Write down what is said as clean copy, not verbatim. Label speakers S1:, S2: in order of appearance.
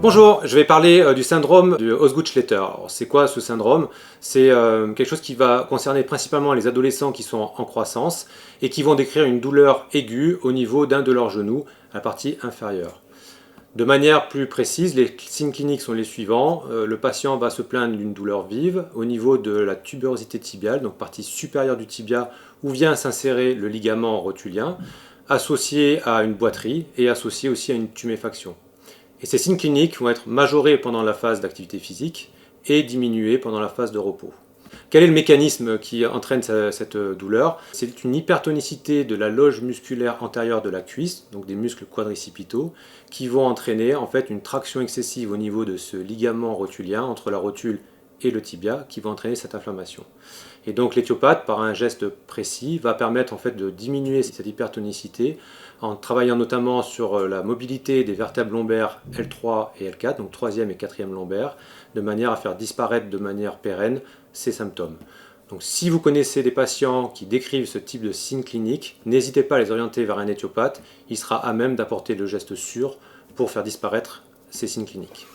S1: Bonjour, je vais parler du syndrome de Osgood-Schlatter. C'est quoi ce syndrome? C'est quelque chose qui va concerner principalement les adolescents qui sont en croissance et qui vont décrire une douleur aiguë au niveau d'un de leurs genoux, à la partie inférieure. De manière plus précise, les signes cliniques sont les suivants. Le patient va se plaindre d'une douleur vive au niveau de la tuberosité tibiale, donc partie supérieure du tibia où vient s'insérer le ligament rotulien, associé à une boiterie et associé aussi à une tuméfaction. Et ces signes cliniques vont être majorés pendant la phase d'activité physique et diminués pendant la phase de repos. Quel est le mécanisme qui entraîne cette douleur? C'est une hypertonicité de la loge musculaire antérieure de la cuisse, donc des muscles quadricipitaux, qui vont entraîner en fait une traction excessive au niveau de ce ligament rotulien entre la rotule et le tibia qui va entraîner cette inflammation. Et donc l'éthiopathe, par un geste précis, va permettre en fait de diminuer cette hypertonicité en travaillant notamment sur la mobilité des vertèbres lombaires L3 et L4, donc troisième et quatrième lombaire, de manière à faire disparaître de manière pérenne ces symptômes. Donc si vous connaissez des patients qui décrivent ce type de signes cliniques, n'hésitez pas à les orienter vers un éthiopathe, il sera à même d'apporter le geste sûr pour faire disparaître ces signes cliniques.